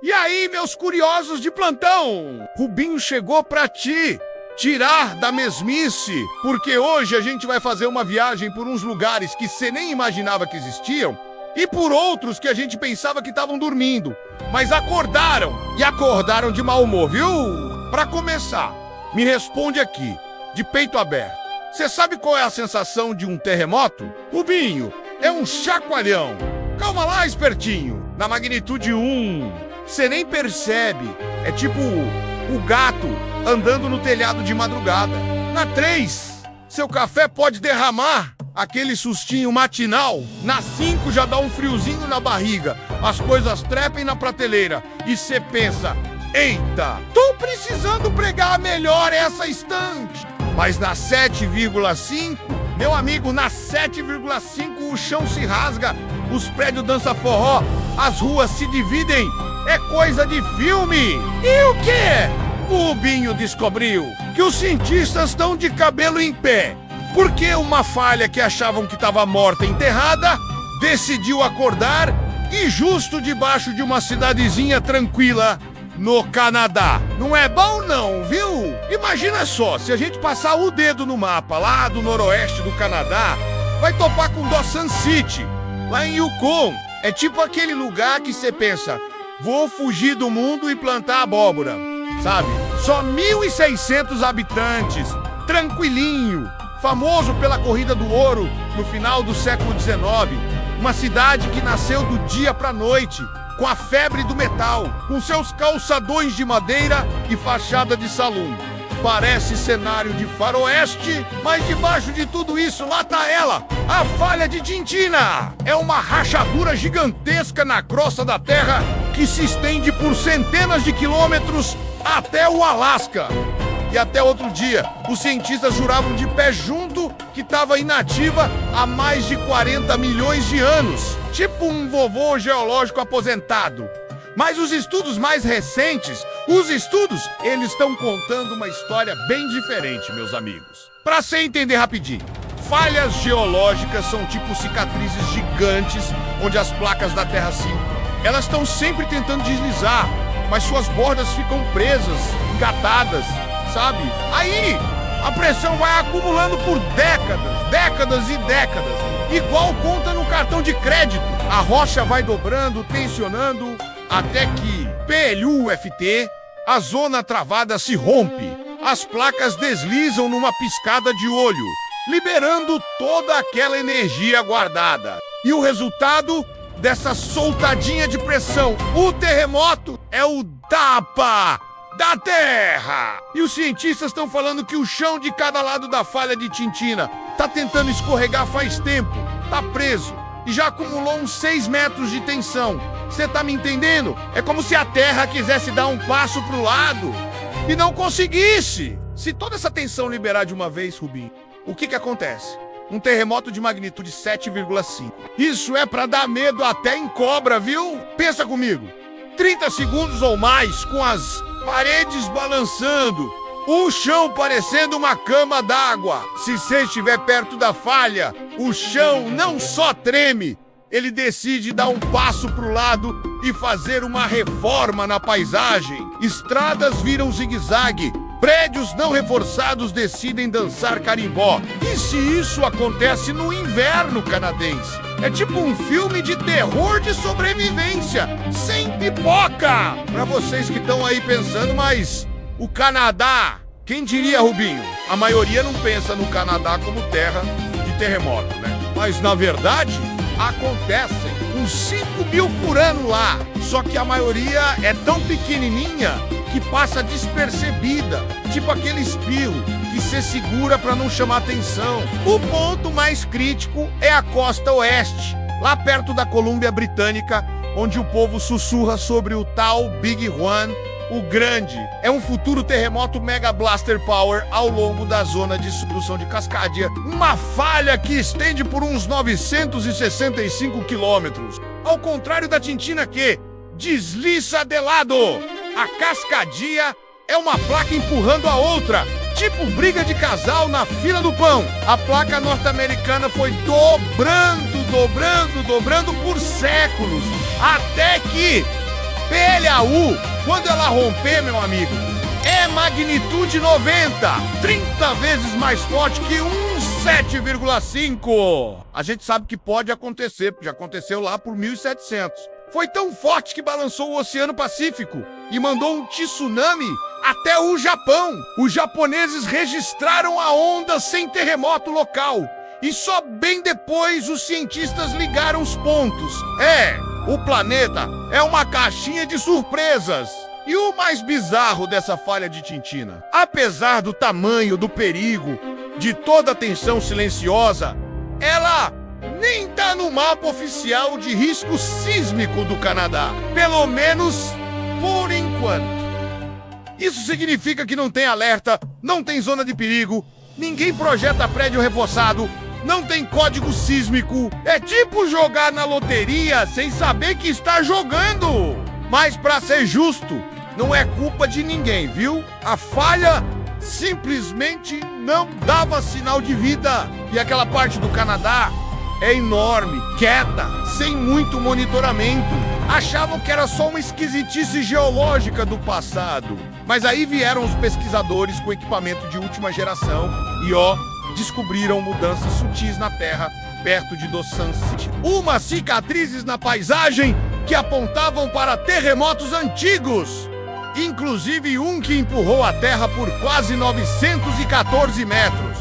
E aí, meus curiosos de plantão? Rubinho chegou pra te tirar da mesmice, porque hoje a gente vai fazer uma viagem por uns lugares que você nem imaginava que existiam e por outros que a gente pensava que estavam dormindo, mas acordaram, e acordaram de mau humor, viu? Pra começar, me responde aqui, de peito aberto. Você sabe qual é a sensação de um terremoto? Rubinho, é um chacoalhão. Calma lá, espertinho. Na magnitude 1, você nem percebe. É tipo o gato andando no telhado de madrugada. Na 3, seu café pode derramar aquele sustinho matinal. Na 5 já dá um friozinho na barriga. As coisas trepem na prateleira. E você pensa, eita, tô precisando pregar melhor essa estante. Mas na 7,5, meu amigo, na 7,5 o chão se rasga, os prédios dançam forró, as ruas se dividem. É coisa de filme. E o quê? O Rubinho descobriu que os cientistas estão de cabelo em pé, porque uma falha que achavam que estava morta enterrada decidiu acordar e justo debaixo de uma cidadezinha tranquila no Canadá. Não é bom não, viu? Imagina só, se a gente passar o dedo no mapa lá do noroeste do Canadá, vai topar com Dawson City, lá em Yukon. É tipo aquele lugar que você pensa, vou fugir do mundo e plantar abóbora, sabe? Só 1.600 habitantes, tranquilinho, famoso pela corrida do ouro no final do século XIX. Uma cidade que nasceu do dia pra noite, com a febre do metal, com seus calçadões de madeira e fachada de salão. Parece cenário de faroeste, mas debaixo de tudo isso, lá tá ela, a falha de Tintina. É uma rachadura gigantesca na crosta da Terra que se estende por centenas de quilômetros até o Alasca. E até outro dia, os cientistas juravam de pé junto que estava inativa há mais de 40 milhões de anos. Tipo um vovô geológico aposentado. Mas os estudos mais recentes, eles estão contando uma história bem diferente, meus amigos. Pra você entender rapidinho, falhas geológicas são tipo cicatrizes gigantes onde as placas da Terra se... Elas estão sempre tentando deslizar, mas suas bordas ficam presas, engatadas, sabe? Aí, a pressão vai acumulando por décadas e décadas. Igual conta no cartão de crédito. A rocha vai dobrando, tensionando, até que, PLUFT, a zona travada se rompe. As placas deslizam numa piscada de olho, liberando toda aquela energia guardada. E o resultado dessa soltadinha de pressão, o terremoto, é o tapa da Terra. E os cientistas estão falando que o chão de cada lado da falha de Tintina tá tentando escorregar faz tempo, tá preso e já acumulou uns 6 metros de tensão. Você tá me entendendo? É como se a Terra quisesse dar um passo pro lado e não conseguisse. Se toda essa tensão liberar de uma vez, Rubinho, o que acontece? Um terremoto de magnitude 7,5. Isso é pra dar medo até em cobra, viu? Pensa comigo. 30 segundos ou mais com as paredes balançando, o chão parecendo uma cama d'água. Se você estiver perto da falha, o chão não só treme, ele decide dar um passo pro lado e fazer uma reforma na paisagem. Estradas viram zigue-zague, prédios não reforçados decidem dançar carimbó. E se isso acontece no inverno canadense? É tipo um filme de terror de sobrevivência, sem pipoca! Pra vocês que estão aí pensando, mas o Canadá, quem diria, Rubinho? A maioria não pensa no Canadá como terra de terremoto, né? Mas na verdade, acontecem uns 5.000 por ano lá. Só que a maioria é tão pequenininha que passa despercebida, tipo aquele espirro que se segura para não chamar atenção. O ponto mais crítico é a costa oeste, lá perto da Colômbia Britânica, onde o povo sussurra sobre o tal Big Juan, o Grande. É um futuro terremoto Mega Blaster Power ao longo da zona de subdução de Cascadia, uma falha que estende por uns 965 quilômetros. Ao contrário da Tintina que desliza de lado. A Cascadia é uma placa empurrando a outra, tipo briga de casal na fila do pão. A placa norte-americana foi dobrando por séculos, até que PLAU, quando ela romper, meu amigo, é magnitude 90, 30 vezes mais forte que um 7,5. A gente sabe que pode acontecer, porque já aconteceu lá por 1700. Foi tão forte que balançou o Oceano Pacífico e mandou um tsunami até o Japão. Os japoneses registraram a onda sem terremoto local. E só bem depois os cientistas ligaram os pontos. O planeta é uma caixinha de surpresas. E o mais bizarro dessa falha de Tintina, apesar do tamanho, do perigo, de toda a tensão silenciosa, ela nem tá no mapa oficial de risco sísmico do Canadá. Pelo menos por enquanto. Isso significa que não tem alerta, não tem zona de perigo, ninguém projeta prédio reforçado, não tem código sísmico. É tipo jogar na loteria sem saber que está jogando. Mas pra ser justo, não é culpa de ninguém, viu? A falha simplesmente não dava sinal de vida. E aquela parte do Canadá é enorme, quieta, sem muito monitoramento. Achavam que era só uma esquisitice geológica do passado. Mas aí vieram os pesquisadores com equipamento de última geração e, descobriram mudanças sutis na Terra, perto de Dawson City. Umas cicatrizes na paisagem que apontavam para terremotos antigos. Inclusive um que empurrou a Terra por quase 914 metros.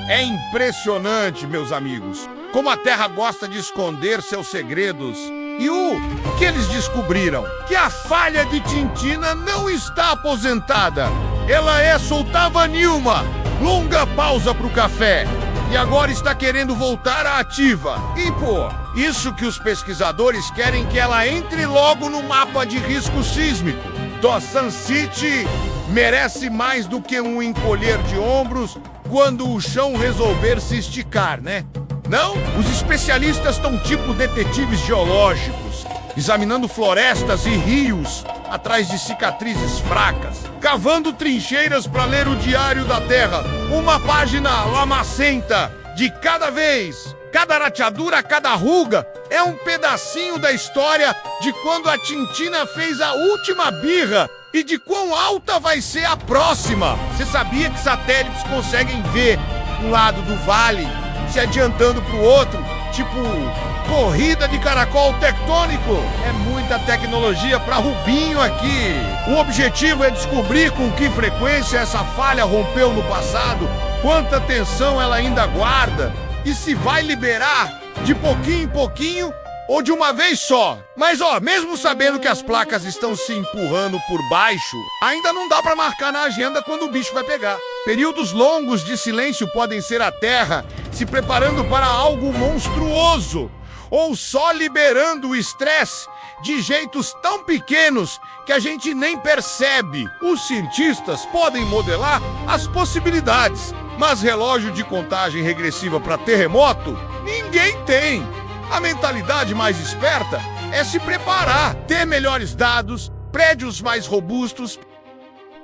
É impressionante, meus amigos, como a Terra gosta de esconder seus segredos. E o que eles descobriram? Que a falha de Tintina não está aposentada. Ela é Soltava Nilma. Longa pausa pro café. E agora está querendo voltar à ativa. E, isso que os pesquisadores querem que ela entre logo no mapa de risco sísmico. Dawson City merece mais do que um encolher de ombros quando o chão resolver se esticar, né? Não? Os especialistas estão tipo detetives geológicos, examinando florestas e rios atrás de cicatrizes fracas, cavando trincheiras para ler o Diário da Terra, uma página lamacenta de cada vez. Cada rateadura, cada ruga é um pedacinho da história de quando a Tintina fez a última birra e de quão alta vai ser a próxima. Você sabia que satélites conseguem ver um lado do vale se adiantando para o outro, tipo corrida de caracol tectônico? É muita tecnologia para Rubinho aqui. O objetivo é descobrir com que frequência essa falha rompeu no passado, quanta tensão ela ainda guarda e se vai liberar de pouquinho em pouquinho ou de uma vez só. Mas mesmo sabendo que as placas estão se empurrando por baixo, ainda não dá para marcar na agenda quando o bicho vai pegar. Períodos longos de silêncio podem ser a Terra se preparando para algo monstruoso, ou só liberando o estresse de jeitos tão pequenos que a gente nem percebe. Os cientistas podem modelar as possibilidades, mas relógio de contagem regressiva para terremoto, ninguém tem. A mentalidade mais esperta é se preparar, ter melhores dados, prédios mais robustos.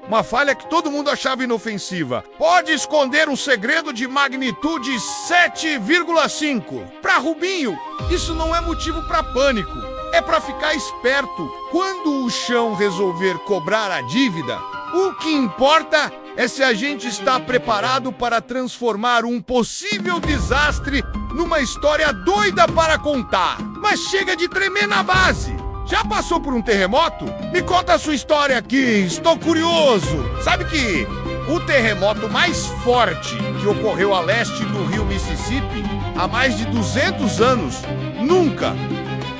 Uma falha que todo mundo achava inofensiva pode esconder um segredo de magnitude 7,5. Para Rubinho, isso não é motivo para pânico. É para ficar esperto. Quando o chão resolver cobrar a dívida, o que importa é se a gente está preparado para transformar um possível desastre numa história doida para contar. Mas chega de tremer na base. Já passou por um terremoto? Me conta a sua história aqui, estou curioso. Sabe que o terremoto mais forte que ocorreu a leste do rio Mississippi há mais de 200 anos nunca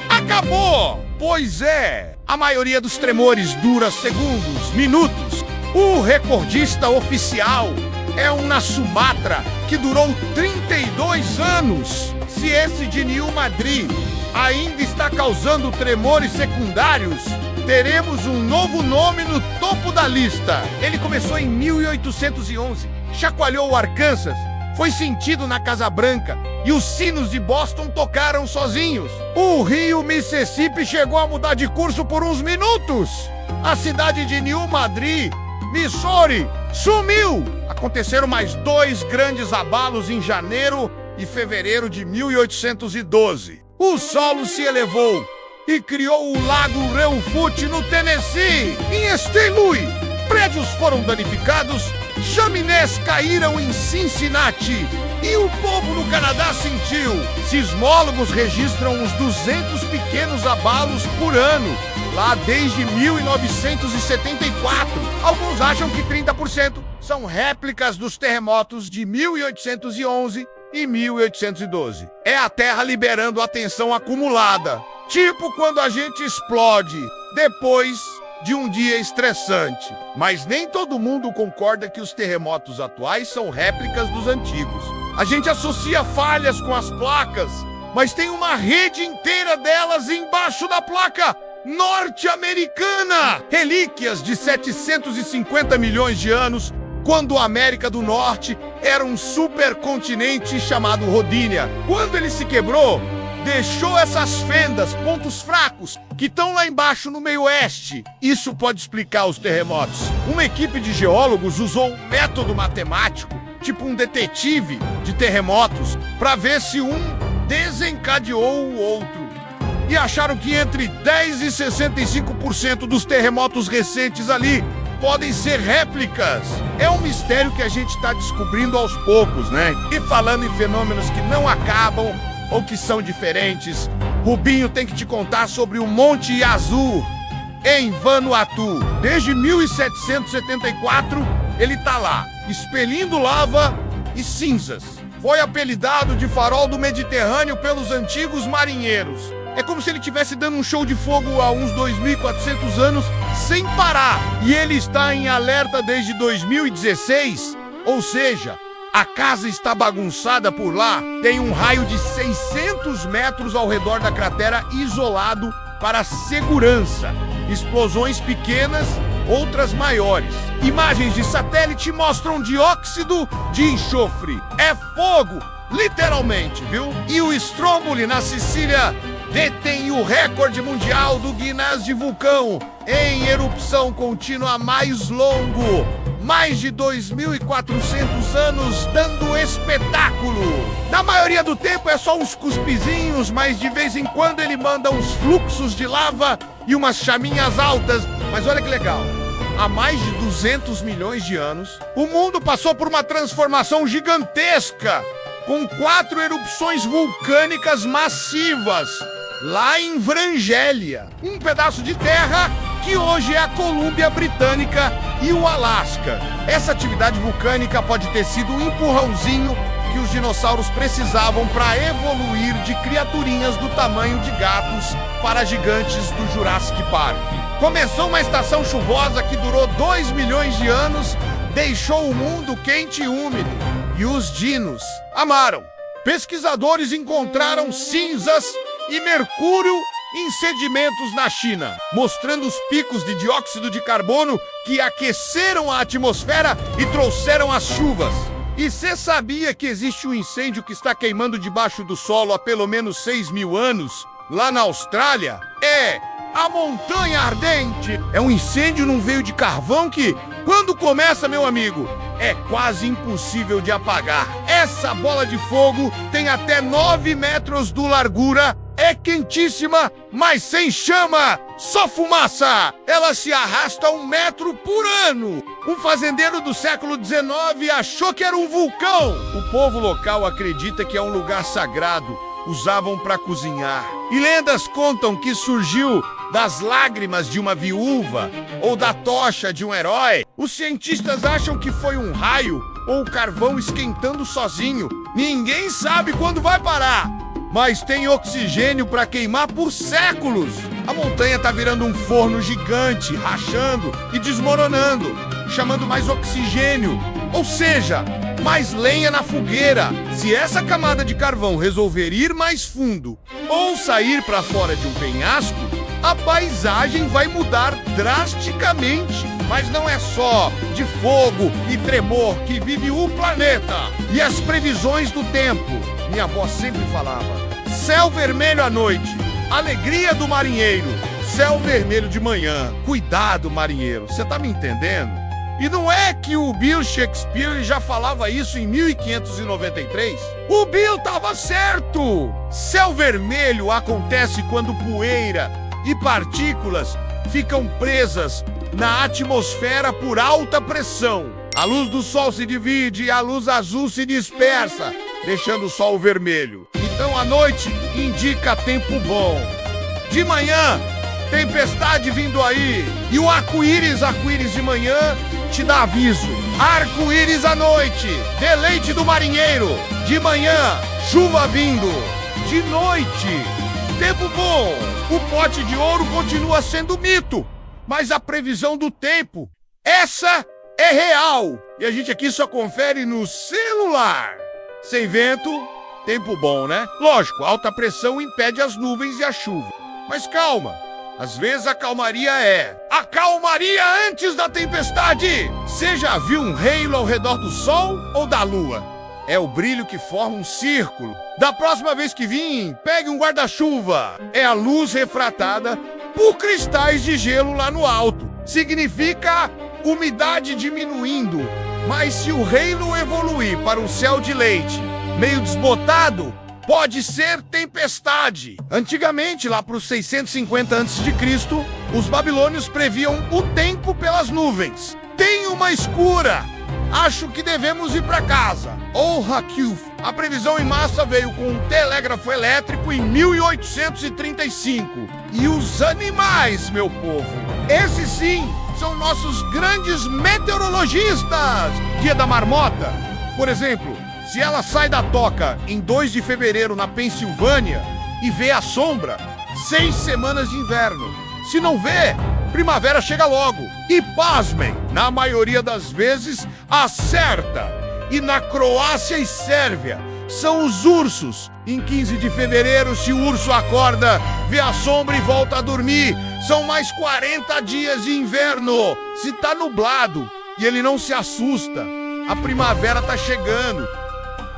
acabou? Pois é, a maioria dos tremores dura segundos, minutos. O recordista oficial é um na Sumatra que durou 32 anos. Se esse de New Madrid ainda está causando tremores secundários, teremos um novo nome no topo da lista. Ele começou em 1811, chacoalhou o Arkansas, foi sentido na Casa Branca e os sinos de Boston tocaram sozinhos. O rio Mississippi chegou a mudar de curso por uns minutos. A cidade de New Madrid, Missouri, sumiu. Aconteceram mais 2 grandes abalos em janeiro e fevereiro de 1812. O solo se elevou e criou o Lago Reufute no Tennessee. Em St. Louis, prédios foram danificados, chaminés caíram em Cincinnati e o povo no Canadá sentiu. Sismólogos registram uns 200 pequenos abalos por ano, lá desde 1974. Alguns acham que 30% são réplicas dos terremotos de 1811 e 1812. É a Terra liberando a tensão acumulada, tipo quando a gente explode depois de um dia estressante. Mas nem todo mundo concorda que os terremotos atuais são réplicas dos antigos. A gente associa falhas com as placas, mas tem uma rede inteira delas embaixo da placa norte-americana. Relíquias de 750 milhões de anos, quando a América do Norte era um supercontinente chamado Rodinia. Quando ele se quebrou, deixou essas fendas, pontos fracos, que estão lá embaixo no meio oeste. Isso pode explicar os terremotos. Uma equipe de geólogos usou um método matemático, tipo um detetive de terremotos, para ver se um desencadeou o outro. E acharam que entre 10% e 65% dos terremotos recentes ali podem ser réplicas. É um mistério que a gente está descobrindo aos poucos, né? E falando em fenômenos que não acabam ou que são diferentes, Rubinho tem que te contar sobre o Monte Yazoo, em Vanuatu. Desde 1774, ele tá lá, expelindo lava e cinzas. Foi apelidado de farol do Mediterrâneo pelos antigos marinheiros. É como se ele estivesse dando um show de fogo há uns 2.400 anos sem parar. E ele está em alerta desde 2016, ou seja, a casa está bagunçada por lá. Tem um raio de 600 metros ao redor da cratera isolado para segurança. Explosões pequenas, outras maiores. Imagens de satélite mostram dióxido de enxofre. É fogo, literalmente, viu? E o Stromboli, na Sicília, detém o recorde mundial do Guinness de vulcão em erupção contínua mais longo. Mais de 2.400 anos dando espetáculo. Na maioria do tempo é só uns cuspizinhos, mas de vez em quando ele manda uns fluxos de lava e umas chaminhas altas. Mas olha que legal. Há mais de 200 milhões de anos, o mundo passou por uma transformação gigantesca, com 4 erupções vulcânicas massivas, lá em Vrangélia, um pedaço de terra que hoje é a Colômbia Britânica e o Alasca. Essa atividade vulcânica pode ter sido um empurrãozinho que os dinossauros precisavam para evoluir de criaturinhas do tamanho de gatos para gigantes do Jurassic Park. Começou uma estação chuvosa que durou 2 milhões de anos, deixou o mundo quente e úmido, e os dinos amaram. Pesquisadores encontraram cinzas e mercúrio em sedimentos na China, mostrando os picos de dióxido de carbono que aqueceram a atmosfera e trouxeram as chuvas. E você sabia que existe um incêndio que está queimando debaixo do solo há pelo menos 6.000 anos, lá na Austrália? É a Montanha Ardente. É um incêndio num veio de carvão que, quando começa, meu amigo, é quase impossível de apagar. Essa bola de fogo tem até 9 metros de largura, é quentíssima, mas sem chama, só fumaça. Ela se arrasta 1 metro por ano. Um fazendeiro do século XIX achou que era um vulcão. O povo local acredita que é um lugar sagrado. Usavam para cozinhar. E lendas contam que surgiu das lágrimas de uma viúva ou da tocha de um herói. Os cientistas acham que foi um raio ou o carvão esquentando sozinho. Ninguém sabe quando vai parar, mas tem oxigênio para queimar por séculos. A montanha tá virando um forno gigante, rachando e desmoronando, chamando mais oxigênio, ou seja, mais lenha na fogueira. Se essa camada de carvão resolver ir mais fundo ou sair para fora de um penhasco, a paisagem vai mudar drasticamente. Mas não é só de fogo e tremor que vive o planeta. E as previsões do tempo. Minha avó sempre falava: céu vermelho à noite, alegria do marinheiro. Céu vermelho de manhã. Cuidado, marinheiro, você tá me entendendo? E não é que o Bill Shakespeare já falava isso em 1593? O Bill estava certo! Céu vermelho acontece quando poeira e partículas ficam presas na atmosfera por alta pressão. A luz do sol se divide e a luz azul se dispersa, deixando o sol vermelho. Então a noite indica tempo bom. De manhã, tempestade vindo aí. E o arco-íris de manhã te dá aviso. Arco-íris à noite, deleite do marinheiro. De manhã, chuva vindo. De noite, tempo bom. O pote de ouro continua sendo mito, mas a previsão do tempo, essa é real. E a gente aqui só confere no celular. Sem vento, tempo bom, né? Lógico, alta pressão impede as nuvens e a chuva. Mas calma, às vezes a calmaria é a calmaria antes da tempestade. Você já viu um halo ao redor do sol ou da lua? É o brilho que forma um círculo. Da próxima vez que vir, pegue um guarda-chuva. É a luz refratada por cristais de gelo lá no alto. Significa umidade diminuindo. Mas se o halo evoluir para um céu de leite meio desbotado, pode ser tempestade. Antigamente, lá para os 650 a.C., os babilônios previam o tempo pelas nuvens. Tem uma escura. Acho que devemos ir para casa. Ou Hakuf. A previsão em massa veio com um telégrafo elétrico em 1835. E os animais, meu povo, esses sim são nossos grandes meteorologistas. Dia da marmota, por exemplo, se ela sai da toca em 2 de fevereiro na Pensilvânia e vê a sombra, 6 semanas de inverno. Se não vê, primavera chega logo. E pasmem, na maioria das vezes, acerta. E na Croácia e Sérvia, são os ursos. Em 15 de fevereiro, se o urso acorda, vê a sombra e volta a dormir, são mais 40 dias de inverno. Se tá nublado e ele não se assusta, a primavera tá chegando.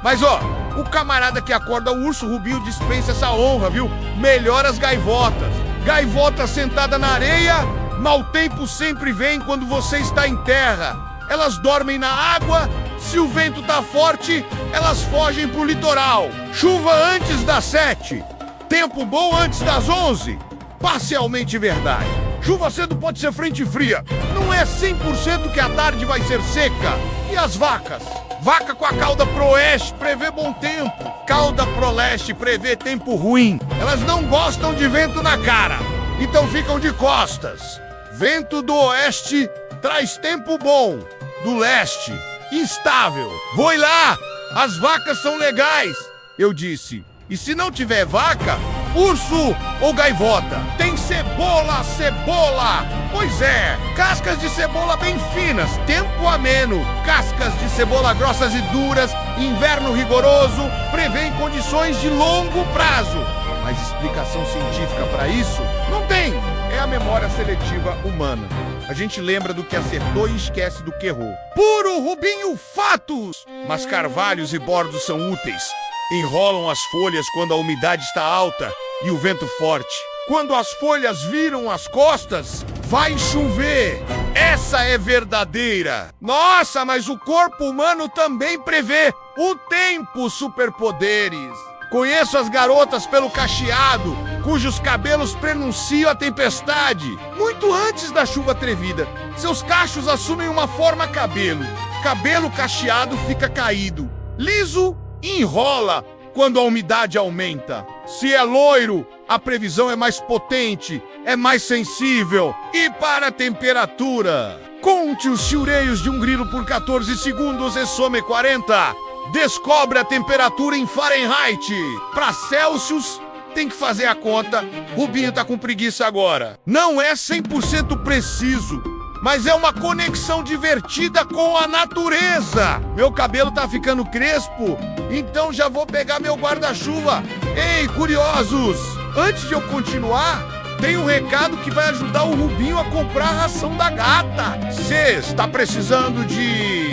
Mas ó, o camarada que acorda o urso, Rubinho, dispensa essa honra, viu? Melhora as gaivotas. Gaivota sentada na areia, mau tempo sempre vem quando você está em terra. Elas dormem na água, se o vento tá forte, elas fogem pro litoral. Chuva antes das 7, tempo bom antes das 11. Parcialmente verdade. Chuva cedo pode ser frente fria. Não é 100% que a tarde vai ser seca. E as vacas? Vaca com a cauda pro oeste prevê bom tempo. Cauda pro leste prevê tempo ruim. Elas não gostam de vento na cara, então ficam de costas. Vento do oeste traz tempo bom. Do leste, instável. Vou lá, as vacas são legais, eu disse. E se não tiver vaca, urso ou gaivota? Tem cebola, cebola! Pois é, cascas de cebola bem finas, tempo ameno. Cascas de cebola grossas e duras, inverno rigoroso, prevêem condições de longo prazo. Mas explicação científica para isso não tem. É a memória seletiva humana. A gente lembra do que acertou e esquece do que errou. Puro Rubinho fatos! Mas carvalhos e bordos são úteis. Enrolam as folhas quando a umidade está alta e o vento forte. Quando as folhas viram as costas, vai chover. Essa é verdadeira. Nossa, mas o corpo humano também prevê o tempo, superpoderes. Conheço as garotas pelo cacheado, cujos cabelos prenunciam a tempestade. Muito antes da chuva atrevida, seus cachos assumem uma forma cabelo. Cabelo cacheado fica caído. Liso enrola quando a umidade aumenta. Se é loiro, a previsão é mais potente, é mais sensível. E para a temperatura, conte os chiureios de um grilo por 14 segundos e some 40. Descobre a temperatura em Fahrenheit. Para Celsius, tem que fazer a conta. Rubinho tá com preguiça agora. Não é 100% preciso, mas é uma conexão divertida com a natureza. Meu cabelo tá ficando crespo, então já vou pegar meu guarda-chuva. Ei, curiosos, antes de eu continuar, tem um recado que vai ajudar o Rubinho a comprar a ração da gata. Você está precisando de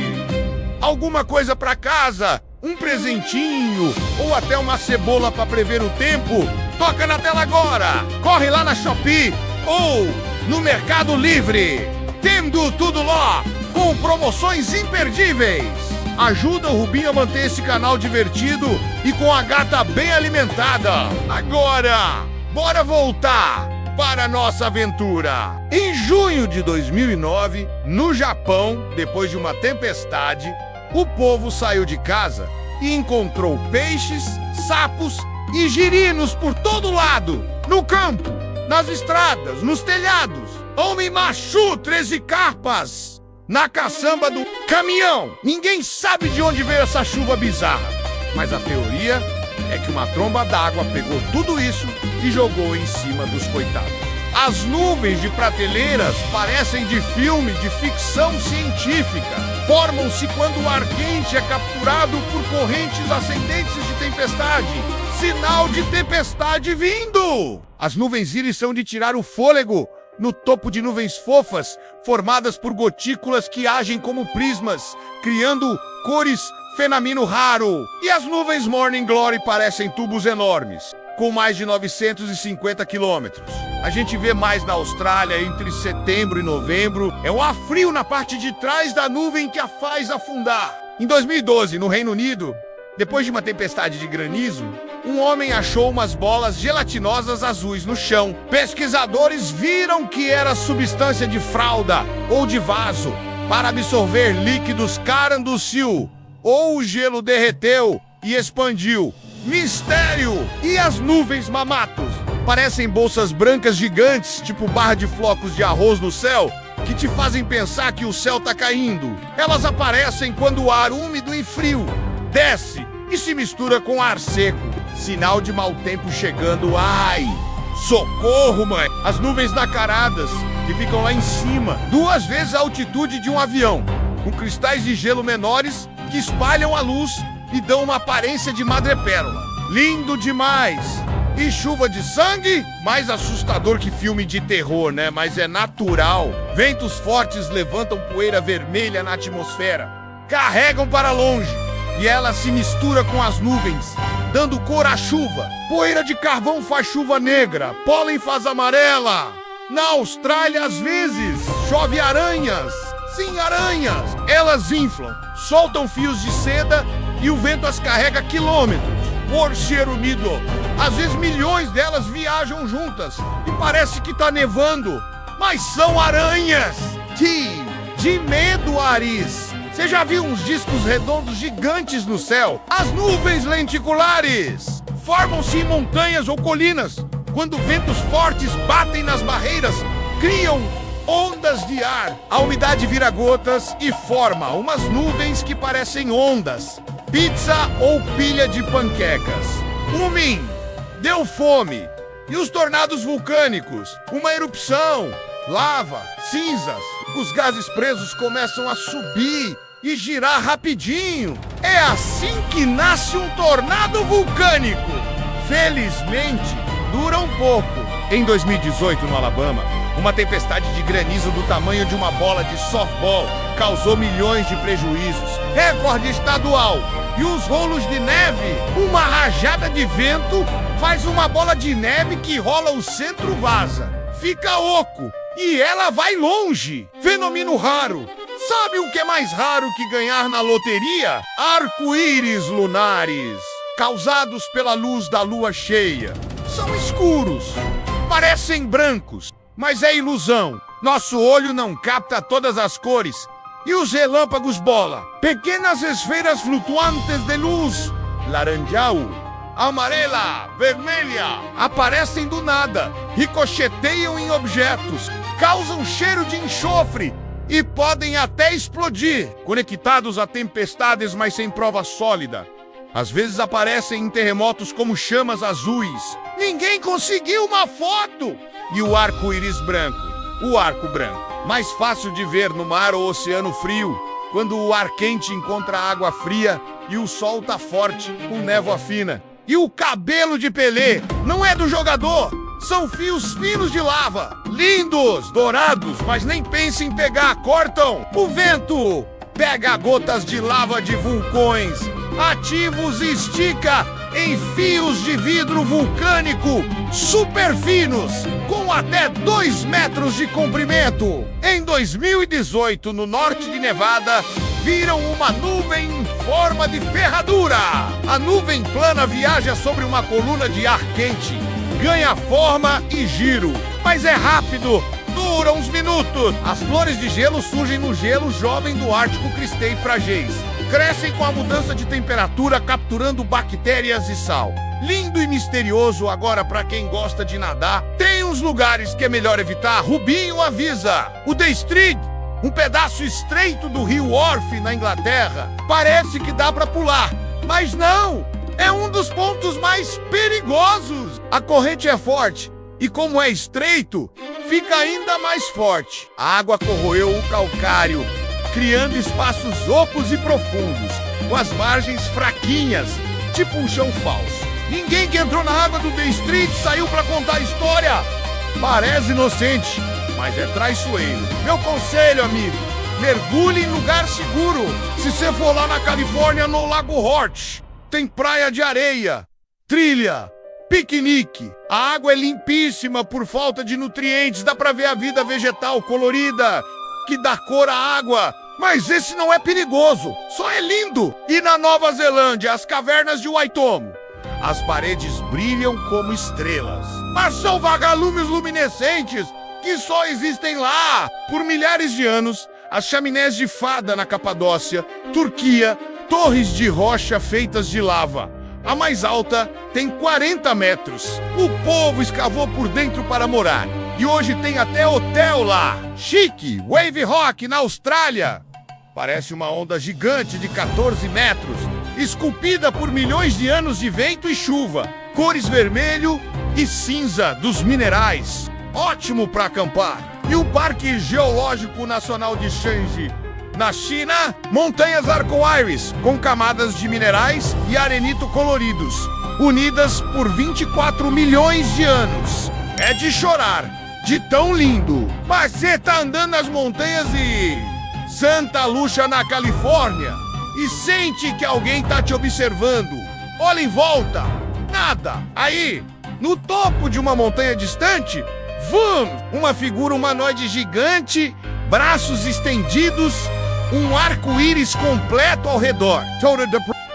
alguma coisa para casa, um presentinho ou até uma cebola para prever o tempo? Toca na tela agora. Corre lá na Shopee ou no Mercado Livre. Tendo tudo lá, com promoções imperdíveis. Ajuda o Rubinho a manter esse canal divertido e com a gata bem alimentada. Agora, bora voltar para a nossa aventura. Em junho de 2009, no Japão, depois de uma tempestade, o povo saiu de casa e encontrou peixes, sapos e girinos por todo lado. No campo, nas estradas, nos telhados. Homem machu, 13 carpas. Na caçamba do caminhão. Ninguém sabe de onde veio essa chuva bizarra. Mas a teoria é que uma tromba d'água pegou tudo isso e jogou em cima dos coitados. As nuvens de prateleiras parecem de filme de ficção científica. Formam-se quando o ar quente é capturado por correntes ascendentes de tempestade. Sinal de tempestade vindo! As nuvens íris são de tirar o fôlego. No topo de nuvens fofas, formadas por gotículas que agem como prismas, criando cores fenamino raro. E as nuvens Morning Glory parecem tubos enormes, com mais de 950 quilômetros. A gente vê mais na Austrália entre setembro e novembro. É o ar frio na parte de trás da nuvem que a faz afundar. Em 2012, no Reino Unido, depois de uma tempestade de granizo, um homem achou umas bolas gelatinosas azuis no chão. Pesquisadores viram que era substância de fralda ou de vaso para absorver líquidos Caranducil, ou o gelo derreteu e expandiu. Mistério! E as nuvens mamatos? Parecem bolsas brancas gigantes, tipo barra de flocos de arroz no céu, que te fazem pensar que o céu tá caindo. Elas aparecem quando o ar úmido e frio desce e se mistura com ar seco. Sinal de mau tempo chegando. Ai! Socorro, mãe! As nuvens nacaradas, que ficam lá em cima, 2 vezes a altitude de um avião, com cristais de gelo menores que espalham a luz e dão uma aparência de madrepérola. Lindo demais! E chuva de sangue? Mais assustador que filme de terror, né? Mas é natural. Ventos fortes levantam poeira vermelha na atmosfera. Carregam para longe. E ela se mistura com as nuvens, dando cor à chuva. Poeira de carvão faz chuva negra, pólen faz amarela. Na Austrália, às vezes, chove aranhas. Sim, aranhas. Elas inflam, soltam fios de seda e o vento as carrega quilômetros. Por ser úmido, às vezes milhões delas viajam juntas e parece que tá nevando. Mas são aranhas. De medo, Aris. Você já viu uns discos redondos gigantes no céu? As nuvens lenticulares formam-se em montanhas ou colinas. Quando ventos fortes batem nas barreiras, criam ondas de ar. A umidade vira gotas e forma umas nuvens que parecem ondas. Pizza ou pilha de panquecas. Deu fome. E os tornados vulcânicos? Uma erupção, lava, cinzas. Os gases presos começam a subir e girar rapidinho. É assim que nasce um tornado vulcânico. Felizmente, dura um pouco. Em 2018, no Alabama, uma tempestade de granizo do tamanho de uma bola de softball causou milhões de prejuízos. Recorde estadual. E os rolos de neve? Uma rajada de vento faz uma bola de neve que rola o centro vaza. Fica oco. E ela vai longe. Fenômeno raro. Sabe o que é mais raro que ganhar na loteria? Arco-íris lunares, causados pela luz da lua cheia. São escuros, parecem brancos, mas é ilusão. Nosso olho não capta todas as cores. E os relâmpagos bola? Pequenas esferas flutuantes de luz, laranjal, amarela, vermelha, aparecem do nada, ricocheteiam em objetos, causam cheiro de enxofre e podem até explodir, conectados a tempestades, mas sem prova sólida. Às vezes aparecem em terremotos como chamas azuis. Ninguém conseguiu uma foto! E o arco-íris branco, o arco branco. Mais fácil de ver no mar ou oceano frio, quando o ar quente encontra água fria e o sol tá forte com névoa fina. E o cabelo de Pelé não é do jogador, são fios finos de lava. Lindos, dourados, mas nem pense em pegar, cortam. O vento pega gotas de lava de vulcões ativos e estica em fios de vidro vulcânico super finos, com até 2 metros de comprimento. Em 2018, no norte de Nevada, viram uma nuvem em forma de ferradura. A nuvem plana viaja sobre uma coluna de ar quente, ganha forma e giro, mas é rápido, dura uns minutos. As flores de gelo surgem no gelo jovem do Ártico Cristei frageis. Crescem com a mudança de temperatura, capturando bactérias e sal. Lindo e misterioso agora para quem gosta de nadar. Tem uns lugares que é melhor evitar, Rubinho avisa. O The Street, um pedaço estreito do rio Orfe, na Inglaterra. Parece que dá para pular, mas não! É um dos pontos mais perigosos. A corrente é forte e, como é estreito, fica ainda mais forte. A água corroeu o calcário, criando espaços ocos e profundos, com as margens fraquinhas, tipo um chão falso. Ninguém que entrou na água do The Street saiu para contar a história. Parece inocente, mas é traiçoeiro. Meu conselho, amigo, mergulhe em lugar seguro. Se você for lá na Califórnia, no Lago Hort, tem praia de areia, trilha, piquenique. A água é limpíssima por falta de nutrientes. Dá pra ver a vida vegetal colorida que dá cor à água. Mas esse não é perigoso, só é lindo. E na Nova Zelândia, as cavernas de Waitomo. As paredes brilham como estrelas, mas são vagalumes luminescentes que só existem lá. Por milhares de anos, as chaminés de Fada na Capadócia, Turquia, torres de rocha feitas de lava. A mais alta tem 40 metros. O povo escavou por dentro para morar. E hoje tem até hotel lá. Chique, Wave Rock na Austrália. Parece uma onda gigante de 14 metros, esculpida por milhões de anos de vento e chuva. Cores vermelho e cinza dos minerais. Ótimo para acampar. E o Parque Geológico Nacional de Shanxi, na China, montanhas arco-íris com camadas de minerais e arenito coloridos, unidas por 24 milhões de anos. É de chorar, de tão lindo. Mas você tá andando nas montanhas e Santa Lucia, na Califórnia, e sente que alguém tá te observando. Olha em volta, nada. Aí, no topo de uma montanha distante, uma figura humanoide gigante, braços estendidos, um arco-íris completo ao redor.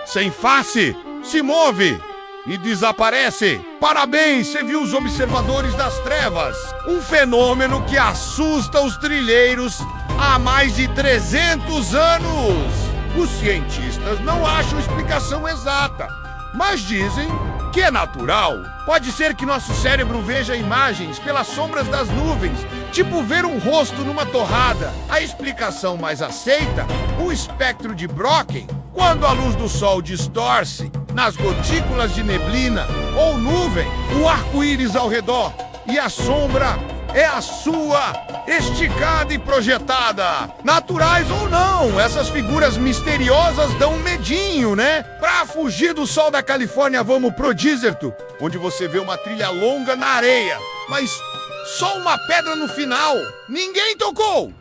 Sem face, se move e desaparece. Parabéns, você viu os observadores das trevas. Um fenômeno que assusta os trilheiros há mais de 300 anos. Os cientistas não acham explicação exata, mas dizem que é natural. Pode ser que nosso cérebro veja imagens pelas sombras das nuvens, tipo ver um rosto numa torrada. A explicação mais aceita, o espectro de Brocken, quando a luz do sol distorce nas gotículas de neblina ou nuvem, o arco-íris ao redor e a sombra é a sua, esticada e projetada. Naturais ou não, essas figuras misteriosas dão um medinho, né? Pra fugir do sol da Califórnia, vamos pro deserto, onde você vê uma trilha longa na areia, mas só uma pedra no final. Ninguém tocou.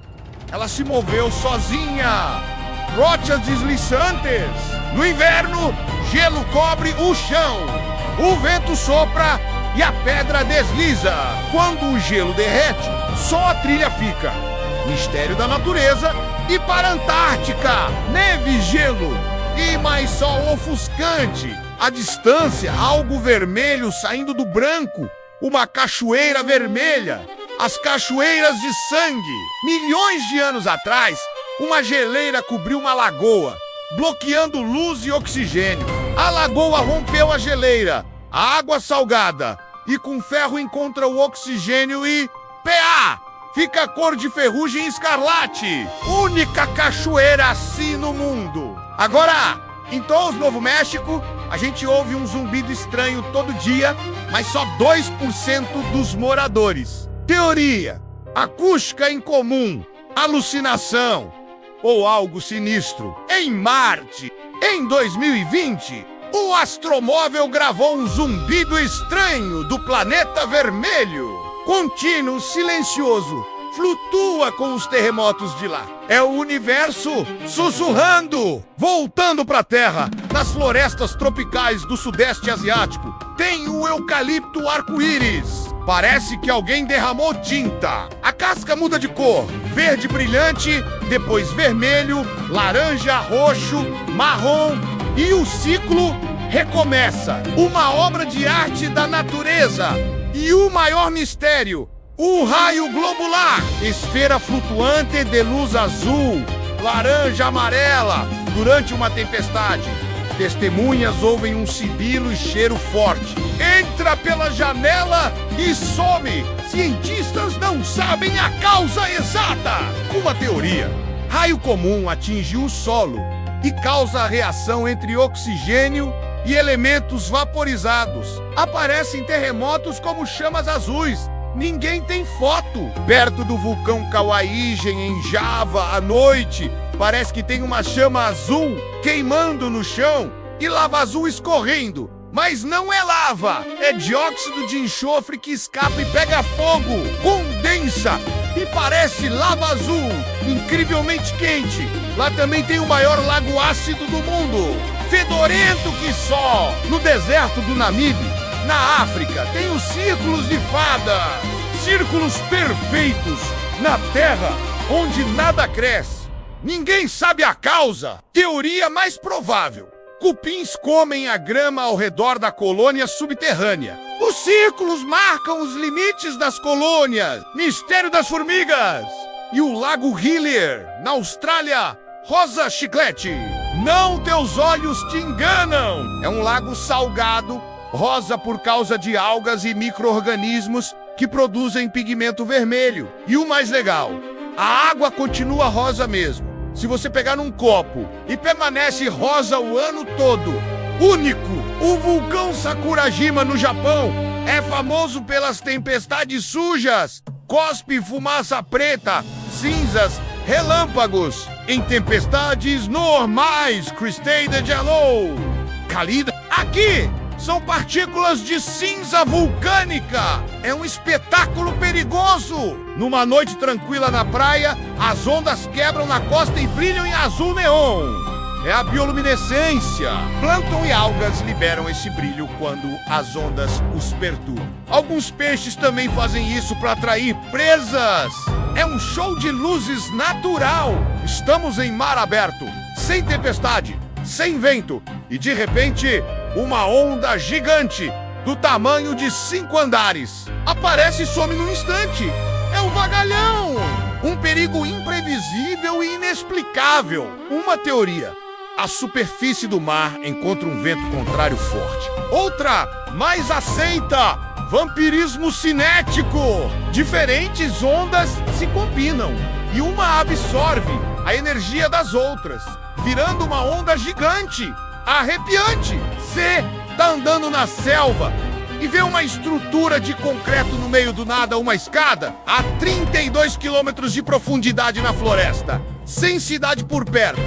Ela se moveu sozinha. Rochas deslizantes. No inverno, gelo cobre o chão. O vento sopra e a pedra desliza. Quando o gelo derrete, só a trilha fica. Mistério da natureza. E para a Antártica, neve e gelo. E mais sol ofuscante. À distância, algo vermelho saindo do branco. Uma cachoeira vermelha. As cachoeiras de sangue. Milhões de anos atrás, uma geleira cobriu uma lagoa, bloqueando luz e oxigênio. A lagoa rompeu a geleira. A água salgada e com ferro encontra o oxigênio e... PA! Fica a cor de ferrugem escarlate. Única cachoeira assim no mundo. Agora, em Tours, Novo México, a gente ouve um zumbido estranho todo dia, mas só 2% dos moradores. Teoria: acústica incomum, alucinação ou algo sinistro. Em Marte, em 2020... o astromóvel gravou um zumbido estranho do planeta vermelho. Contínuo, silencioso, flutua com os terremotos de lá. É o universo sussurrando, voltando para a Terra. Nas florestas tropicais do Sudeste Asiático, tem o eucalipto arco-íris. Parece que alguém derramou tinta. A casca muda de cor, verde brilhante, depois vermelho, laranja, roxo, marrom, e o ciclo recomeça. Uma obra de arte da natureza. E o maior mistério: o raio globular, esfera flutuante de luz azul, laranja, amarela, durante uma tempestade. Testemunhas ouvem um sibilo e cheiro forte. Entra pela janela e some. Cientistas não sabem a causa exata. Uma teoria: raio comum atinge o solo e causa a reação entre oxigênio e elementos vaporizados. Aparecem terremotos como chamas azuis. Ninguém tem foto. Perto do vulcão Kawaiigen, em Java, à noite, parece que tem uma chama azul queimando no chão e lava azul escorrendo. Mas não é lava, é dióxido de enxofre que escapa e pega fogo, condensa e parece lava azul, incrivelmente quente. Lá também tem o maior lago ácido do mundo, fedorento que só. No deserto do Namibe, na África, tem os círculos de fada, círculos perfeitos na terra onde nada cresce. Ninguém sabe a causa. Teoria mais provável: cupins comem a grama ao redor da colônia subterrânea. Os círculos marcam os limites das colônias. Mistério das formigas. E o Lago Hillier, na Austrália, rosa chiclete. Não teus olhos te enganam. É um lago salgado, rosa por causa de algas e micro-organismos que produzem pigmento vermelho. E o mais legal: a água continua rosa mesmo. Se você pegar num copo e permanece rosa o ano todo. Único! O vulcão Sakurajima, no Japão, é famoso pelas tempestades sujas. Cospe fumaça preta, cinzas, relâmpagos. Em tempestades normais, Cristade de Yellow. Cálida. Aqui são partículas de cinza vulcânica. É um espetáculo perigoso. Numa noite tranquila na praia, as ondas quebram na costa e brilham em azul neon. É a bioluminescência. Plâncton e algas liberam esse brilho quando as ondas os perturbam. Alguns peixes também fazem isso para atrair presas. É um show de luzes natural. Estamos em mar aberto, sem tempestade, sem vento, e de repente, uma onda gigante, do tamanho de 5 andares, aparece e some num instante. É um vagalhão! Um perigo imprevisível e inexplicável. Uma teoria: a superfície do mar encontra um vento contrário forte. Outra, mais aceita: vampirismo cinético. Diferentes ondas se combinam e uma absorve a energia das outras, virando uma onda gigante, arrepiante. Você tá andando na selva e vê uma estrutura de concreto no meio do nada, uma escada, a 32 quilômetros de profundidade na floresta, sem cidade por perto.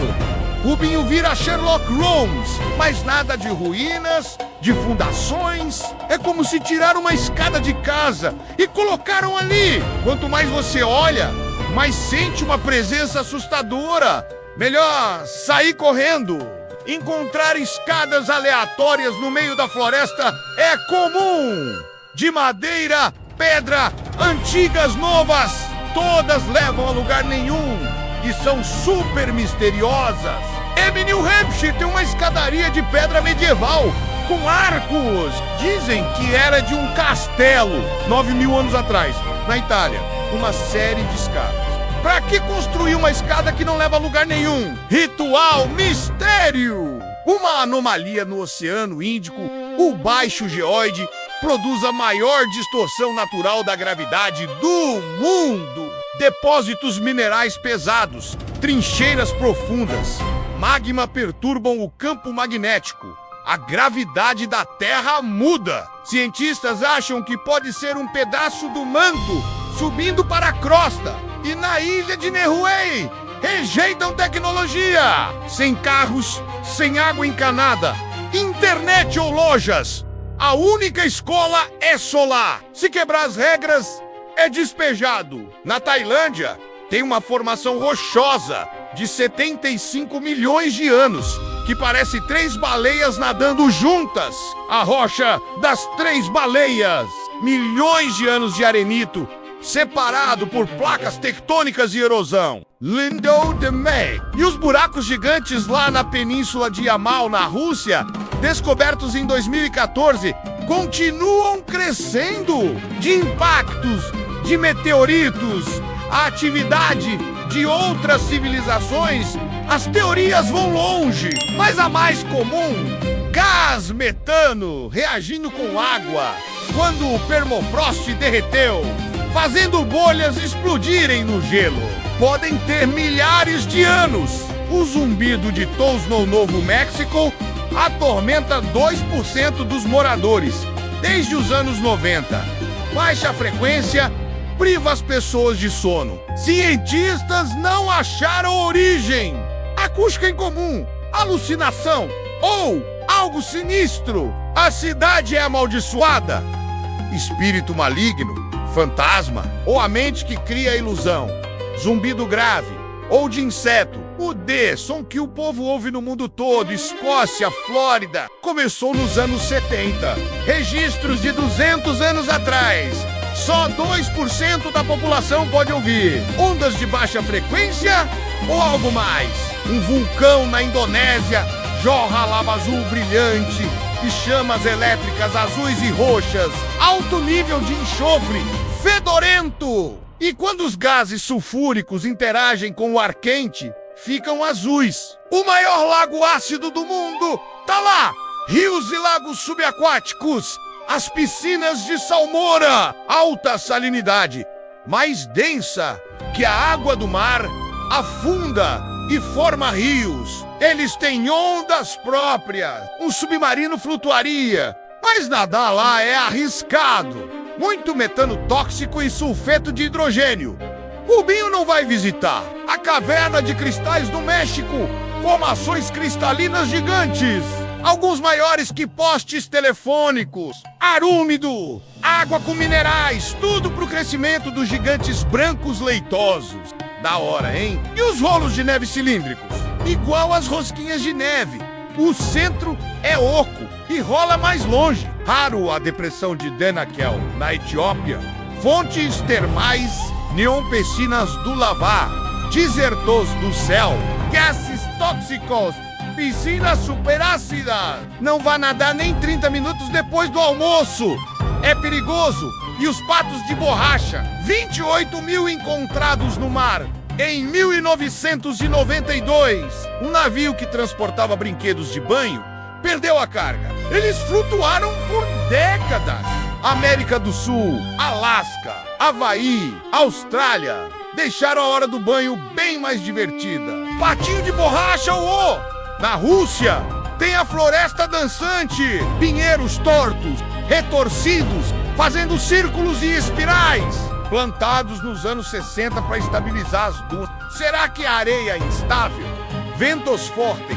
Rubinho vira Sherlock Holmes, mas nada de ruínas, de fundações. É como se tiraram uma escada de casa e colocaram ali. Quanto mais você olha, mais sente uma presença assustadora. Melhor sair correndo. Encontrar escadas aleatórias no meio da floresta é comum. De madeira, pedra, antigas, novas, todas levam a lugar nenhum e são super misteriosas. Em New Hampshire tem uma escadaria de pedra medieval com arcos. Dizem que era de um castelo 9.000 anos atrás. Na Itália, uma série de escadas. Pra que construir uma escada que não leva a lugar nenhum? Ritual mistério! Uma anomalia no Oceano Índico, o Baixo Geoide, produz a maior distorção natural da gravidade do mundo. Depósitos minerais pesados, trincheiras profundas, magma perturbam o campo magnético. A gravidade da Terra muda. Cientistas acham que pode ser um pedaço do manto subindo para a crosta. E na ilha de Niue, rejeitam tecnologia. Sem carros, sem água encanada, internet ou lojas. A única escola é solar. Se quebrar as regras, é despejado. Na Tailândia, tem uma formação rochosa de 75 milhões de anos, que parece 3 baleias nadando juntas. A rocha das 3 baleias. Milhões de anos de arenito, separado por placas tectônicas e erosão. Lindau de May. E os buracos gigantes lá na península de Yamal, na Rússia, descobertos em 2014, continuam crescendo de impactos, de meteoritos, a atividade de outras civilizações. As teorias vão longe, mas a mais comum, gás metano reagindo com água quando o permafrost derreteu, fazendo bolhas explodirem no gelo. Podem ter milhares de anos. O zumbido de Tulsa, no Novo México, atormenta 2% dos moradores desde os anos 90. Baixa frequência priva as pessoas de sono. Cientistas não acharam origem. Acústica incomum, alucinação ou algo sinistro. A cidade é amaldiçoada. Espírito maligno, fantasma ou a mente que cria a ilusão. Zumbido grave ou de inseto. O D, som que o povo ouve no mundo todo, Escócia, Flórida, começou nos anos 70. Registros de 200 anos atrás. Só 2% da população pode ouvir. Ondas de baixa frequência ou algo mais? Um vulcão na Indonésia jorra lava azul brilhante e chamas elétricas azuis e roxas. Alto nível de enxofre, fedorento. E quando os gases sulfúricos interagem com o ar quente, ficam azuis. O maior lago ácido do mundo tá lá. Rios e lagos subaquáticos. As piscinas de salmoura, alta salinidade, mais densa que a água do mar, afunda e forma rios. Eles têm ondas próprias. Um submarino flutuaria, mas nadar lá é arriscado. Muito metano tóxico e sulfeto de hidrogênio. Rubinho não vai visitar. A caverna de cristais do México, formações cristalinas gigantes. Alguns maiores que postes telefônicos, ar úmido, água com minerais, tudo pro crescimento dos gigantes brancos leitosos. Da hora, hein? E os rolos de neve cilíndricos? Igual as rosquinhas de neve. O centro é oco e rola mais longe. Raro a depressão de Denakel, na Etiópia. Fontes termais, neon-piscinas do Lavá, desertos do céu, gases tóxicos, piscinas superácidas. Não vá nadar nem 30 minutos depois do almoço. É perigoso. E os patos de borracha? 28 mil encontrados no mar em 1992. Um navio que transportava brinquedos de banho perdeu a carga. Eles flutuaram por décadas. América do Sul, Alasca, Havaí, Austrália deixaram a hora do banho bem mais divertida. Patinho de borracha, uô! Na Rússia, tem a floresta dançante, pinheiros tortos, retorcidos, fazendo círculos e espirais, plantados nos anos 60 para estabilizar as dunas. Será que a areia é instável? Ventos fortes,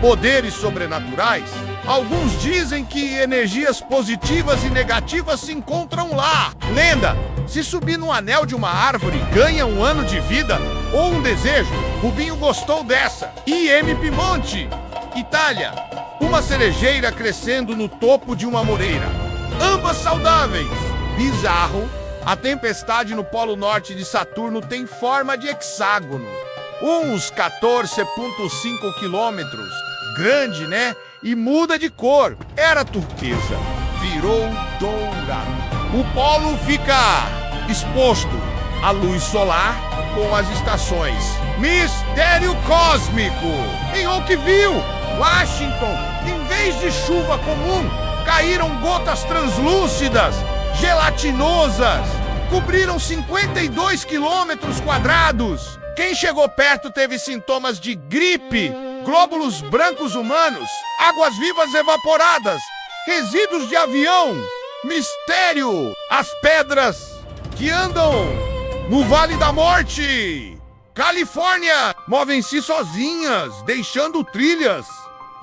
poderes sobrenaturais? Alguns dizem que energias positivas e negativas se encontram lá. Lenda: se subir no anel de uma árvore, ganha um ano de vida ou um desejo. Rubinho gostou dessa. IM Piemonte, Itália. Uma cerejeira crescendo no topo de uma moreira. Ambas saudáveis. Bizarro. A tempestade no polo norte de Saturno tem forma de hexágono. Uns 14,5 quilômetros. Grande, né? E muda de cor. Era turquesa, virou dourado. O polo fica exposto à luz solar com as estações. Mistério cósmico. Em Oakville, Washington, em vez de chuva comum, caíram gotas translúcidas, gelatinosas. Cobriram 52 quilômetros quadrados. Quem chegou perto teve sintomas de gripe, glóbulos brancos humanos, águas vivas evaporadas, resíduos de avião. Mistério! As pedras que andam no Vale da Morte. Califórnia, movem-se sozinhas, deixando trilhas.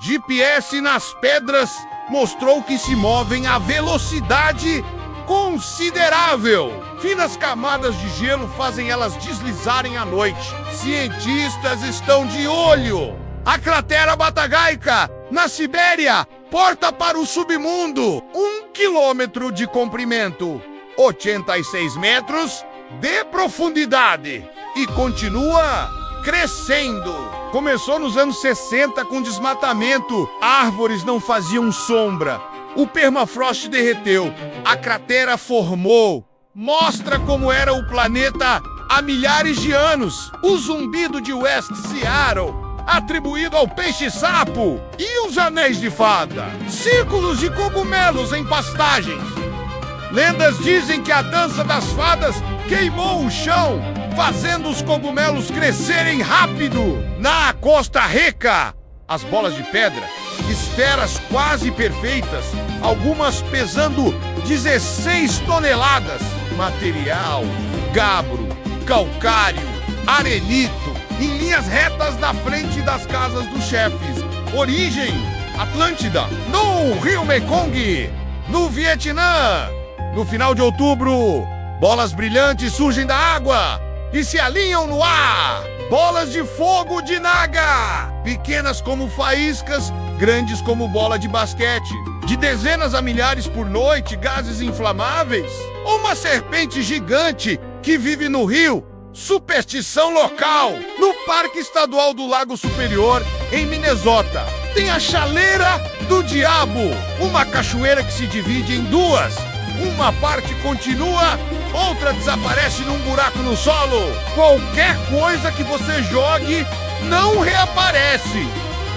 GPS nas pedras mostrou que se movem a velocidade considerável. Finas camadas de gelo fazem elas deslizarem à noite. Cientistas estão de olho. A cratera Batagaica, na Sibéria, porta para o submundo. 1 quilômetro de comprimento, 86 metros de profundidade. E continua crescendo. Começou nos anos 60 com desmatamento. Árvores não faziam sombra. O permafrost derreteu. A cratera formou. Mostra como era o planeta há milhares de anos. O zumbido de West Seattle, atribuído ao peixe-sapo. E os anéis de fada. Círculos de cogumelos em pastagens. Lendas dizem que a dança das fadas queimou o chão, fazendo os cogumelos crescerem rápido. Na Costa Rica, as bolas de pedra, esferas quase perfeitas, algumas pesando 16 toneladas. Material, gabro, calcário, arenito, em linhas retas na frente das casas dos chefes. Origem, Atlântida, no Rio Mekong, no Vietnã. No final de outubro, bolas brilhantes surgem da água e se alinham no ar. Bolas de fogo de Naga, pequenas como faíscas, grandes como bola de basquete. De dezenas a milhares por noite, gases inflamáveis. Uma serpente gigante que vive no rio. Superstição local. No Parque Estadual do Lago Superior, em Minnesota, tem a Chaleira do Diabo, uma cachoeira que se divide em duas. Uma parte continua, outra desaparece num buraco no solo. Qualquer coisa que você jogue não reaparece.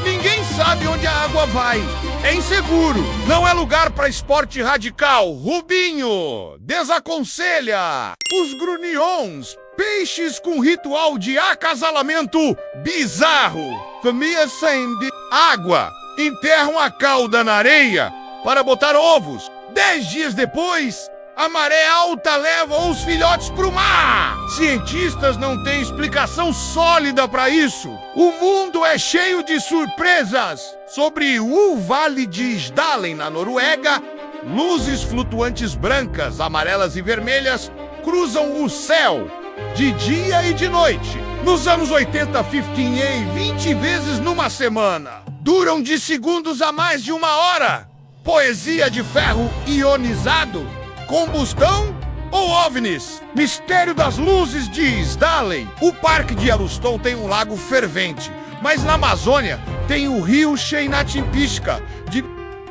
Ninguém sabe onde a água vai. É inseguro. Não é lugar para esporte radical. Rubinho desaconselha. Os grunions, peixes com ritual de acasalamento bizarro. Famílias sem água enterram a cauda na areia para botar ovos. 10 dias depois, a maré alta leva os filhotes para o mar. Cientistas não têm explicação sólida para isso. O mundo é cheio de surpresas. Sobre o Vale de Isdalen, na Noruega, luzes flutuantes brancas, amarelas e vermelhas cruzam o céu de dia e de noite. Nos anos 80, 15A, 20 vezes numa semana. Duram de segundos a mais de 1 hora. Poesia de ferro ionizado? Combustão ou OVNIs? Mistério das luzes de Isdalen. O Parque de Yellowstone tem um lago fervente, mas na Amazônia tem o rio Xeinatimpisca, de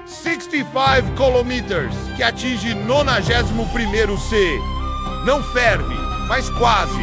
65 km, que atinge 91º C. Não ferve, mas quase.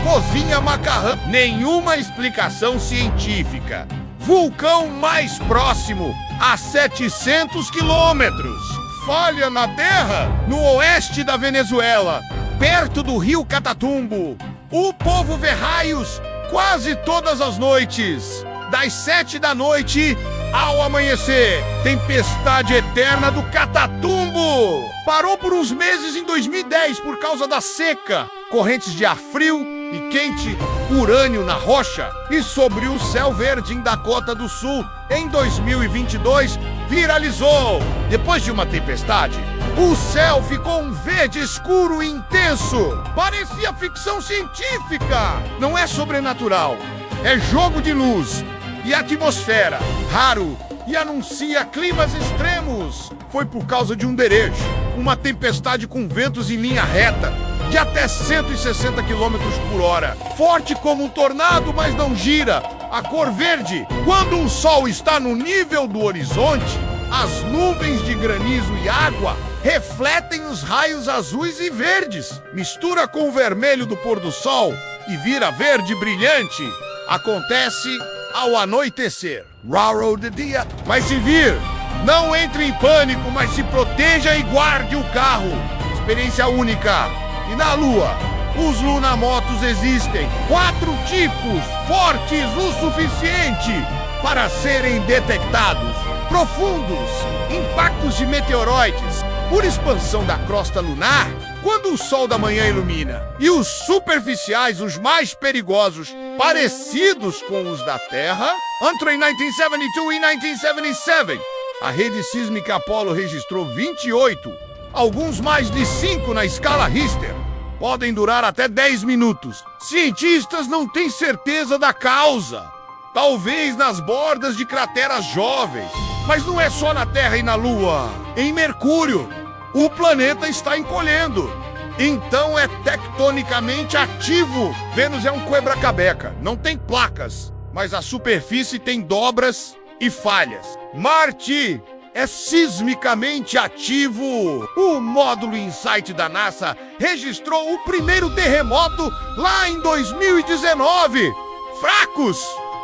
Cozinha macarrão. Nenhuma explicação científica. Vulcão mais próximo, a 700 quilômetros. Falha na Terra, no oeste da Venezuela, perto do rio Catatumbo. O povo vê raios quase todas as noites, das 7 da noite ao amanhecer. Tempestade eterna do Catatumbo. Parou por uns meses em 2010 por causa da seca. Correntes de ar frio e quente, urânio na rocha. E sobre o céu verde em Dakota do Sul, em 2022, viralizou. Depois de uma tempestade, o céu ficou um verde escuro e intenso. Parecia ficção científica. Não é sobrenatural, é jogo de luz e atmosfera raro e anuncia climas extremos. Foi por causa de um derecho, uma tempestade com ventos em linha reta de até 160 km por hora. Forte como um tornado, mas não gira. A cor verde. Quando o sol está no nível do horizonte, as nuvens de granizo e água refletem os raios azuis e verdes. Mistura com o vermelho do pôr do sol e vira verde brilhante. Acontece ao anoitecer. Raro de dia, mas se vir, não entre em pânico, mas se proteja e guarde o carro. Experiência única. E na Lua, os lunamotos existem. 4 tipos, fortes o suficiente para serem detectados. Profundos, impactos de meteoroides, por expansão da crosta lunar, quando o sol da manhã ilumina. E os superficiais, os mais perigosos, parecidos com os da Terra, entre 1972 e 1977. A rede sísmica Apollo registrou 28, alguns mais de 5 na escala Richter. podem durar até 10 minutos. Cientistas não têm certeza da causa. Talvez nas bordas de crateras jovens. Mas não é só na Terra e na Lua. Em Mercúrio, o planeta está encolhendo. Então é tectonicamente ativo. Vênus é um quebra-cabeça. Não tem placas, mas a superfície tem dobras e falhas. Marte é sismicamente ativo. O módulo InSight da NASA registrou o primeiro terremoto lá em 2019. Fracos,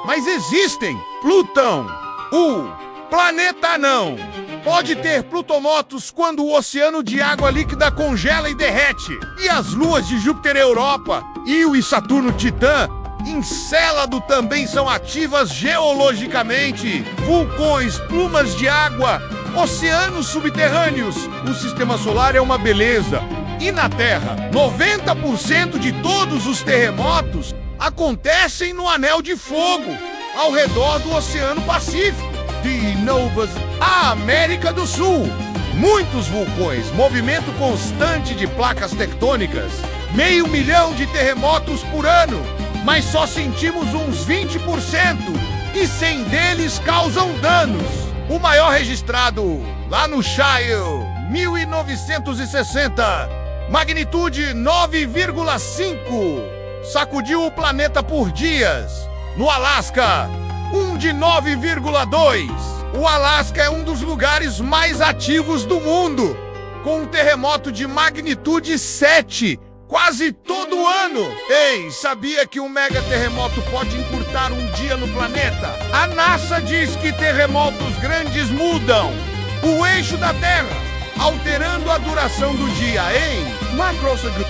mas existem. Plutão, o planeta anão, pode ter plutomotos quando o oceano de água líquida congela e derrete. E as luas de Júpiter e Europa, Io e Saturno Titã, Encélado também são ativas geologicamente. Vulcões, plumas de água, oceanos subterrâneos. O sistema solar é uma beleza. E na Terra, 90% de todos os terremotos acontecem no Anel de Fogo, ao redor do Oceano Pacífico, de Nova América do Sul. Muitos vulcões, movimento constante de placas tectônicas, 500 mil de terremotos por ano, mas só sentimos uns 20% e 100 deles causam danos. O maior registrado lá no Shale, 1960, magnitude 9,5, sacudiu o planeta por dias. No Alasca, um de 9,2. O Alasca é um dos lugares mais ativos do mundo, com um terremoto de magnitude 7 quase todo ano. Ei, sabia que um mega terremoto pode encurtar um dia no planeta? A NASA diz que terremotos grandes mudam o eixo da Terra, alterando a duração do dia, hein?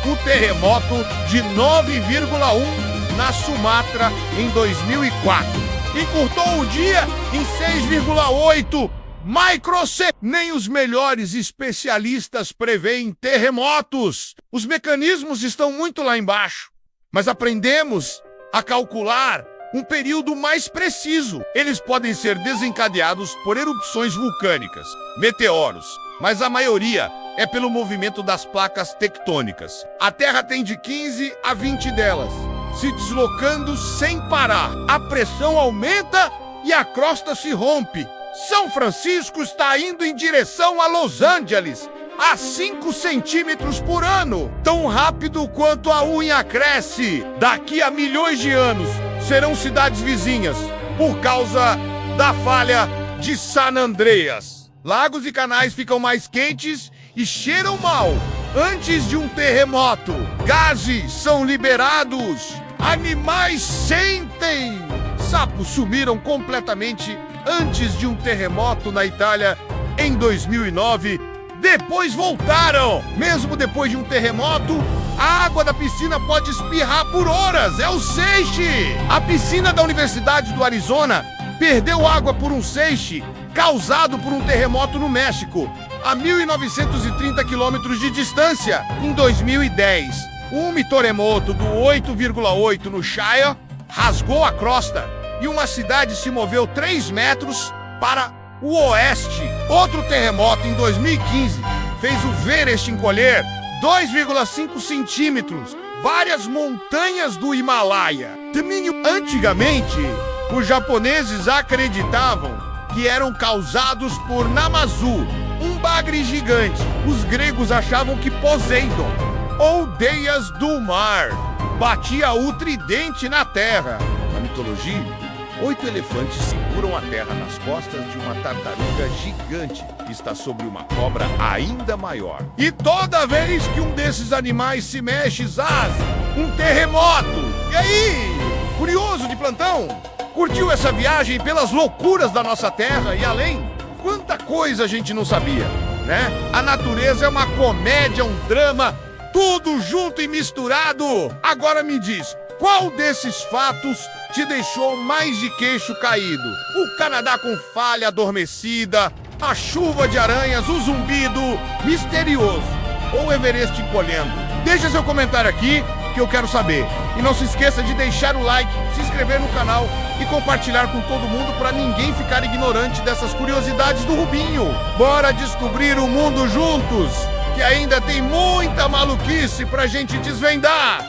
O terremoto de 9,1 na Sumatra em 2004. Encurtou o dia em 6,8 microsegundos. Nem os melhores especialistas preveem terremotos. Os mecanismos estão muito lá embaixo, mas aprendemos a calcular um período mais preciso. Eles podem ser desencadeados por erupções vulcânicas, meteoros, mas a maioria é pelo movimento das placas tectônicas. A Terra tem de 15 a 20 delas, se deslocando sem parar. A pressão aumenta e a crosta se rompe. São Francisco está indo em direção a Los Angeles a 5 centímetros por ano, tão rápido quanto a unha cresce. Daqui a milhões de anos serão cidades vizinhas por causa da falha de San Andreas. Lagos e canais ficam mais quentes e cheiram mal antes de um terremoto. Gases são liberados. Animais sentem. Sapos sumiram completamente antes de um terremoto na Itália em 2009. Depois voltaram. Mesmo depois de um terremoto, a água da piscina pode espirrar por horas. É o seiche. A piscina da Universidade do Arizona perdeu água por um seiche causado por um terremoto no México, a 1.930 quilômetros de distância, em 2010. Um terremoto do 8,8 no Shire rasgou a crosta e uma cidade se moveu 3 metros para o oeste. Outro terremoto em 2015 fez o Everest encolher 2,5 centímetros. Várias montanhas do Himalaia. Antigamente, os japoneses acreditavam que eram causados por Namazu, um bagre gigante. Os gregos achavam que Poseidon, ou Deias do mar, batia o tridente na terra. Na mitologia, 8 elefantes seguram a terra nas costas de uma tartaruga gigante que está sobre uma cobra ainda maior. E toda vez que um desses animais se mexe, zaz, um terremoto. E aí, curioso de plantão? Curtiu essa viagem pelas loucuras da nossa terra e além? Quanta coisa a gente não sabia, né? A natureza é uma comédia, um drama, tudo junto e misturado. Agora me diz, qual desses fatos te deixou mais de queixo caído? O Canadá com falha adormecida, a chuva de aranhas, o zumbido misterioso ou o Everest encolhendo? Deixa seu comentário aqui que eu quero saber. E não se esqueça de deixar o like, se inscrever no canal e compartilhar com todo mundo para ninguém ficar ignorante dessas curiosidades do Rubinho. Bora descobrir o mundo juntos! que ainda tem muita maluquice pra gente desvendar.